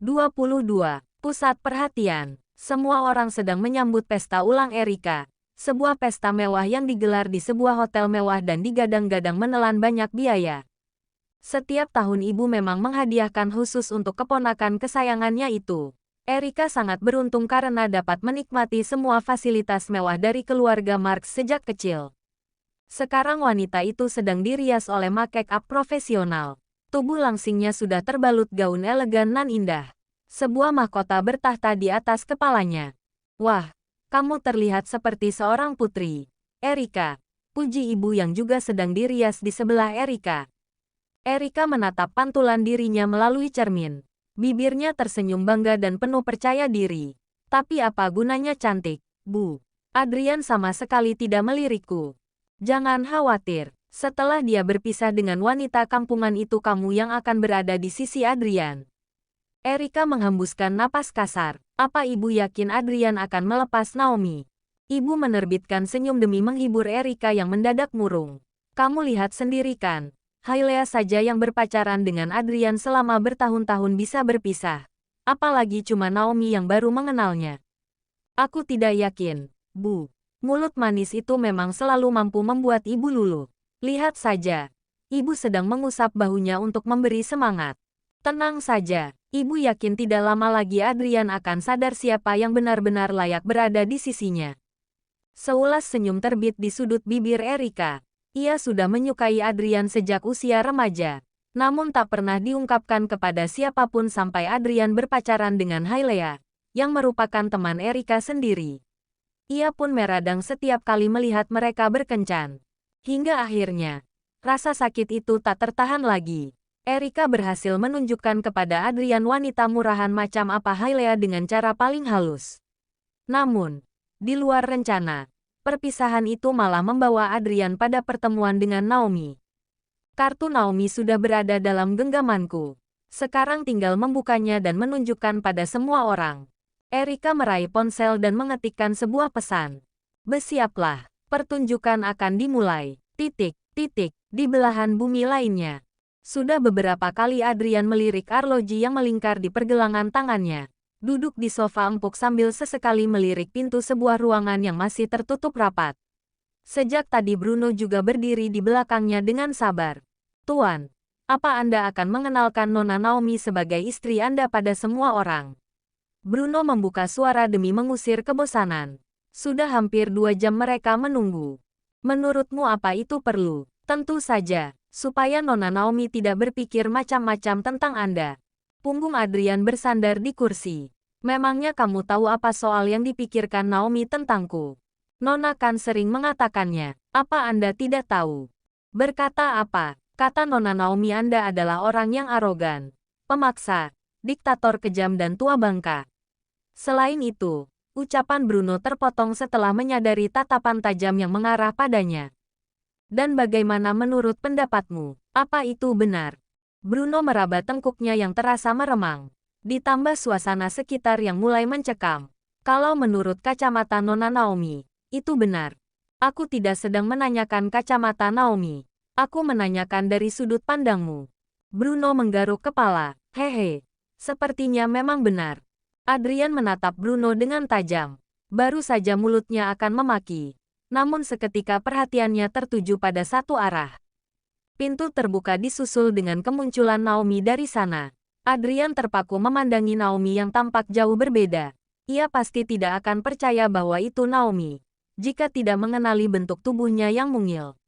22. Pusat perhatian. Semua orang sedang menyambut pesta ulang Erika. Sebuah pesta mewah yang digelar di sebuah hotel mewah dan digadang-gadang menelan banyak biaya. Setiap tahun ibu memang menghadiahkan khusus untuk keponakan kesayangannya itu. Erika sangat beruntung karena dapat menikmati semua fasilitas mewah dari keluarga Marx sejak kecil. Sekarang wanita itu sedang dirias oleh make-up profesional. Tubuh langsingnya sudah terbalut gaun elegan nan indah. Sebuah mahkota bertahta di atas kepalanya. Wah, kamu terlihat seperti seorang putri, Erika. Puji ibu yang juga sedang dirias di sebelah Erika. Erika menatap pantulan dirinya melalui cermin. Bibirnya tersenyum bangga dan penuh percaya diri. Tapi apa gunanya cantik, Bu? Adrian sama sekali tidak melirikku. Jangan khawatir. Setelah dia berpisah dengan wanita kampungan itu, kamu yang akan berada di sisi Adrian. Erika menghembuskan napas kasar. Apa ibu yakin Adrian akan melepas Naomi? Ibu menerbitkan senyum demi menghibur Erika yang mendadak murung. Kamu lihat sendiri kan, Hailea saja yang berpacaran dengan Adrian selama bertahun-tahun bisa berpisah. Apalagi cuma Naomi yang baru mengenalnya. Aku tidak yakin, Bu. Mulut manis itu memang selalu mampu membuat ibu luluh. Lihat saja, ibu sedang mengusap bahunya untuk memberi semangat. Tenang saja, ibu yakin tidak lama lagi Adrian akan sadar siapa yang benar-benar layak berada di sisinya. Seulas senyum terbit di sudut bibir Erika. Ia sudah menyukai Adrian sejak usia remaja. Namun tak pernah diungkapkan kepada siapapun sampai Adrian berpacaran dengan Hailea, yang merupakan teman Erika sendiri. Ia pun meradang setiap kali melihat mereka berkencan. Hingga akhirnya, rasa sakit itu tak tertahan lagi. Erika berhasil menunjukkan kepada Adrian wanita murahan macam apa Hailea dengan cara paling halus. Namun, di luar rencana, perpisahan itu malah membawa Adrian pada pertemuan dengan Naomi. Kartu Naomi sudah berada dalam genggamanku. Sekarang tinggal membukanya dan menunjukkan pada semua orang. Erika meraih ponsel dan mengetikkan sebuah pesan. Bersiaplah. Pertunjukan akan dimulai. Di belahan bumi lainnya. Sudah beberapa kali Adrian melirik arloji yang melingkar di pergelangan tangannya. Duduk di sofa empuk sambil sesekali melirik pintu sebuah ruangan yang masih tertutup rapat. Sejak tadi Bruno juga berdiri di belakangnya dengan sabar. Tuan, apa Anda akan mengenalkan Nona Naomi sebagai istri Anda pada semua orang? Bruno membuka suara demi mengusir kebosanan. Sudah hampir 2 jam mereka menunggu. Menurutmu apa itu perlu? Tentu saja, supaya Nona Naomi tidak berpikir macam-macam tentang Anda. Punggung Adrian bersandar di kursi. Memangnya kamu tahu apa soal yang dipikirkan Naomi tentangku? Nona kan sering mengatakannya. Apa Anda tidak tahu? Berkata apa? Kata Nona Naomi Anda adalah orang yang arogan, pemaksa, diktator kejam dan tua bangka. Selain itu, ucapan Bruno terpotong setelah menyadari tatapan tajam yang mengarah padanya. Dan bagaimana menurut pendapatmu? Apa itu benar? Bruno meraba tengkuknya yang terasa meremang. Ditambah suasana sekitar yang mulai mencekam. Kalau menurut kacamata Nona Naomi, itu benar. Aku tidak sedang menanyakan kacamata Naomi. Aku menanyakan dari sudut pandangmu. Bruno menggaruk kepala. Hehe, sepertinya memang benar. Adrian menatap Bruno dengan tajam. Baru saja mulutnya akan memaki. Namun seketika perhatiannya tertuju pada satu arah. Pintu terbuka disusul dengan kemunculan Naomi dari sana. Adrian terpaku memandangi Naomi yang tampak jauh berbeda. Ia pasti tidak akan percaya bahwa itu Naomi, jika tidak mengenali bentuk tubuhnya yang mungil.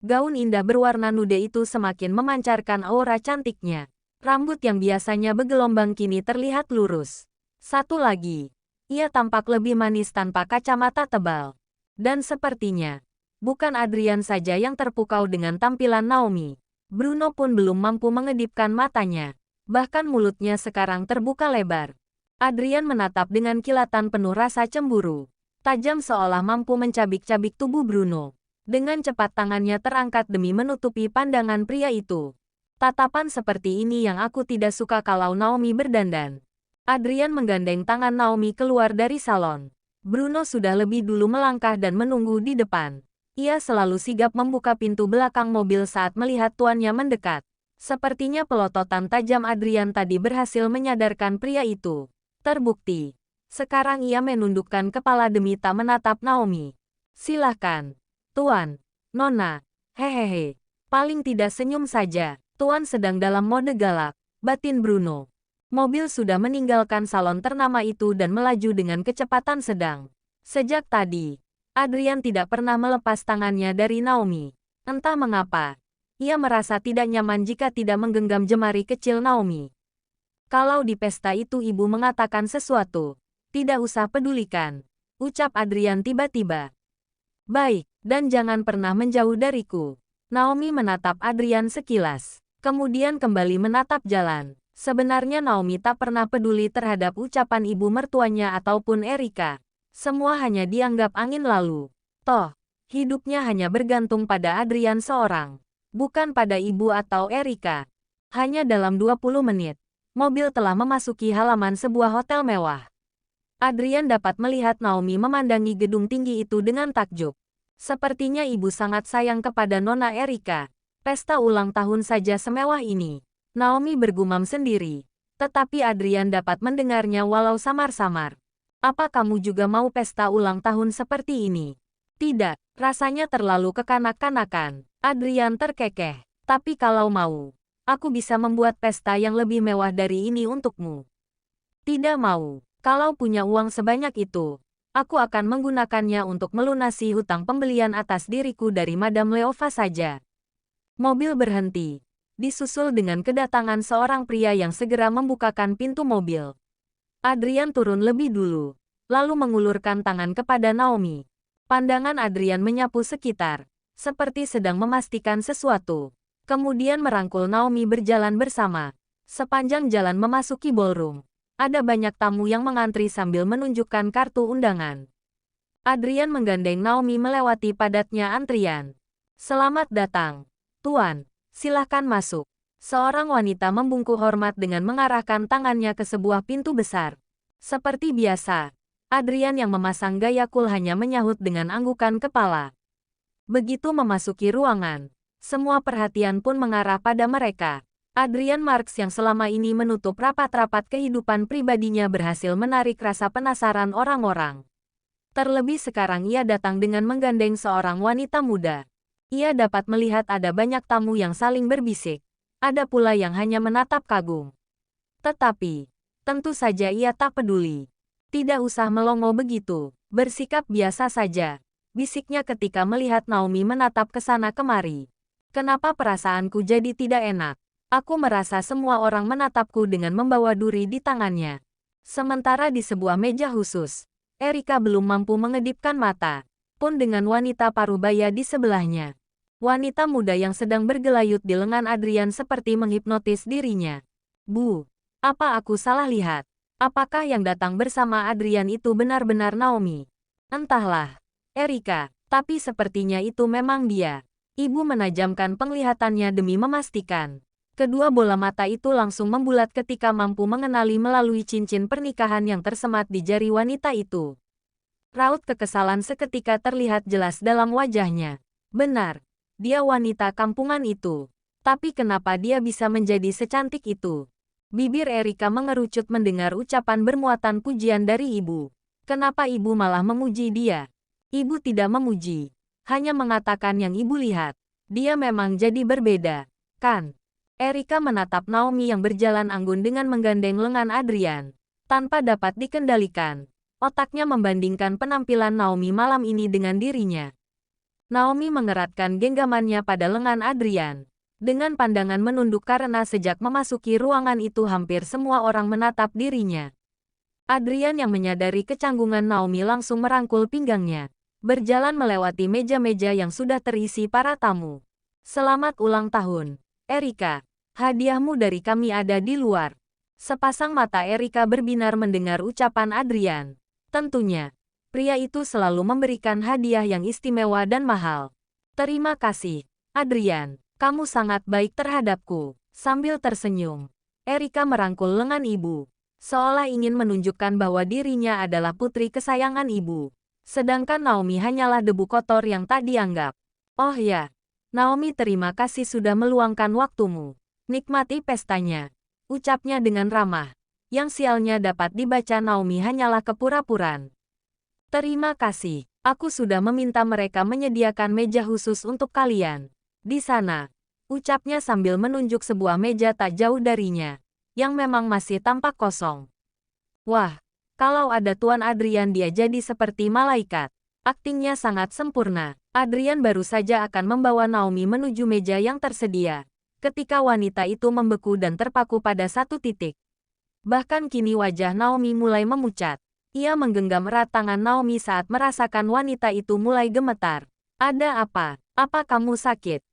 Gaun indah berwarna nude itu semakin memancarkan aura cantiknya. Rambut yang biasanya bergelombang kini terlihat lurus. Satu lagi, ia tampak lebih manis tanpa kacamata tebal. Dan sepertinya, bukan Adrian saja yang terpukau dengan tampilan Naomi. Bruno pun belum mampu mengedipkan matanya. Bahkan mulutnya sekarang terbuka lebar. Adrian menatap dengan kilatan penuh rasa cemburu. Tajam seolah mampu mencabik-cabik tubuh Bruno. Dengan cepat tangannya terangkat demi menutupi pandangan pria itu. Tatapan seperti ini yang aku tidak suka kalau Naomi berdandan. Adrian menggandeng tangan Naomi keluar dari salon. Bruno sudah lebih dulu melangkah dan menunggu di depan. Ia selalu sigap membuka pintu belakang mobil saat melihat tuannya mendekat. Sepertinya pelototan tajam Adrian tadi berhasil menyadarkan pria itu. Terbukti. Sekarang ia menundukkan kepala demi tak menatap Naomi. Silahkan. Tuan. Nona. Hehehe. Paling tidak senyum saja. Tuan sedang dalam mode galak. Batin Bruno. Mobil sudah meninggalkan salon ternama itu dan melaju dengan kecepatan sedang. Sejak tadi, Adrian tidak pernah melepas tangannya dari Naomi. Entah mengapa, ia merasa tidak nyaman jika tidak menggenggam jemari kecil Naomi. Kalau di pesta itu ibu mengatakan sesuatu, tidak usah pedulikan, ucap Adrian tiba-tiba. Baik, dan jangan pernah menjauh dariku. Naomi menatap Adrian sekilas, kemudian kembali menatap jalan. Sebenarnya Naomi tak pernah peduli terhadap ucapan ibu mertuanya ataupun Erika. Semua hanya dianggap angin lalu. Toh, hidupnya hanya bergantung pada Adrian seorang, bukan pada ibu atau Erika. Hanya dalam 20 menit, mobil telah memasuki halaman sebuah hotel mewah. Adrian dapat melihat Naomi memandangi gedung tinggi itu dengan takjub. Sepertinya ibu sangat sayang kepada Nona Erika. Pesta ulang tahun saja semewah ini. Naomi bergumam sendiri. Tetapi Adrian dapat mendengarnya walau samar-samar. Apa kamu juga mau pesta ulang tahun seperti ini? Tidak, rasanya terlalu kekanak-kanakan. Adrian terkekeh. Tapi kalau mau, aku bisa membuat pesta yang lebih mewah dari ini untukmu. Tidak mau. Kalau punya uang sebanyak itu, aku akan menggunakannya untuk melunasi hutang pembelian atas diriku dari Madame Leova saja. Mobil berhenti, disusul dengan kedatangan seorang pria yang segera membukakan pintu mobil. Adrian turun lebih dulu, lalu mengulurkan tangan kepada Naomi. Pandangan Adrian menyapu sekitar, seperti sedang memastikan sesuatu. Kemudian merangkul Naomi berjalan bersama. Sepanjang jalan memasuki ballroom, ada banyak tamu yang mengantri sambil menunjukkan kartu undangan. Adrian menggandeng Naomi melewati padatnya antrian. Selamat datang, Tuan. Silahkan masuk. Seorang wanita membungkuk hormat dengan mengarahkan tangannya ke sebuah pintu besar. Seperti biasa, Adrian yang memasang gaya cool hanya menyahut dengan anggukan kepala. Begitu memasuki ruangan, semua perhatian pun mengarah pada mereka. Adrian Marks yang selama ini menutup rapat-rapat kehidupan pribadinya berhasil menarik rasa penasaran orang-orang. Terlebih sekarang ia datang dengan menggandeng seorang wanita muda. Ia dapat melihat ada banyak tamu yang saling berbisik. Ada pula yang hanya menatap kagum. Tetapi, tentu saja ia tak peduli. Tidak usah melongo begitu, bersikap biasa saja, bisiknya ketika melihat Naomi menatap ke sana kemari. Kenapa perasaanku jadi tidak enak? Aku merasa semua orang menatapku dengan membawa duri di tangannya. Sementara di sebuah meja khusus, Erika belum mampu mengedipkan mata, pun dengan wanita parubaya di sebelahnya. Wanita muda yang sedang bergelayut di lengan Adrian seperti menghipnotis dirinya. Bu, apa aku salah lihat? Apakah yang datang bersama Adrian itu benar-benar Naomi? Entahlah, Erika, tapi sepertinya itu memang dia. Ibu menajamkan penglihatannya demi memastikan. Kedua bola mata itu langsung membulat ketika mampu mengenali melalui cincin pernikahan yang tersemat di jari wanita itu. Raut kekesalan seketika terlihat jelas dalam wajahnya. Benar, dia wanita kampungan itu. Tapi kenapa dia bisa menjadi secantik itu? Bibir Erika mengerucut mendengar ucapan bermuatan pujian dari ibu. Kenapa ibu malah memuji dia? Ibu tidak memuji, hanya mengatakan yang ibu lihat. Dia memang jadi berbeda, kan? Erika menatap Naomi yang berjalan anggun dengan menggandeng lengan Adrian. Tanpa dapat dikendalikan, otaknya membandingkan penampilan Naomi malam ini dengan dirinya. Naomi mengeratkan genggamannya pada lengan Adrian. Dengan pandangan menunduk karena sejak memasuki ruangan itu hampir semua orang menatap dirinya. Adrian yang menyadari kecanggungan Naomi langsung merangkul pinggangnya. Berjalan melewati meja-meja yang sudah terisi para tamu. Selamat ulang tahun, Erika. Hadiahmu dari kami ada di luar. Sepasang mata Erika berbinar mendengar ucapan Adrian. Tentunya, pria itu selalu memberikan hadiah yang istimewa dan mahal. Terima kasih, Adrian. Kamu sangat baik terhadapku. Sambil tersenyum, Erika merangkul lengan ibu, seolah ingin menunjukkan bahwa dirinya adalah putri kesayangan ibu. Sedangkan Naomi hanyalah debu kotor yang tak dianggap. Oh ya, Naomi terima kasih sudah meluangkan waktumu. Nikmati pestanya. Ucapnya dengan ramah. Yang sialnya dapat dibaca Naomi hanyalah kepura-puraan. Terima kasih. Aku sudah meminta mereka menyediakan meja khusus untuk kalian. Di sana. Ucapnya sambil menunjuk sebuah meja tak jauh darinya. Yang memang masih tampak kosong. Wah. Kalau ada Tuan Adrian dia jadi seperti malaikat. Aktingnya sangat sempurna. Adrian baru saja akan membawa Naomi menuju meja yang tersedia. Ketika wanita itu membeku dan terpaku pada satu titik. Bahkan kini wajah Naomi mulai memucat. Ia menggenggam erat tangan Naomi saat merasakan wanita itu mulai gemetar. Ada apa? Apa kamu sakit?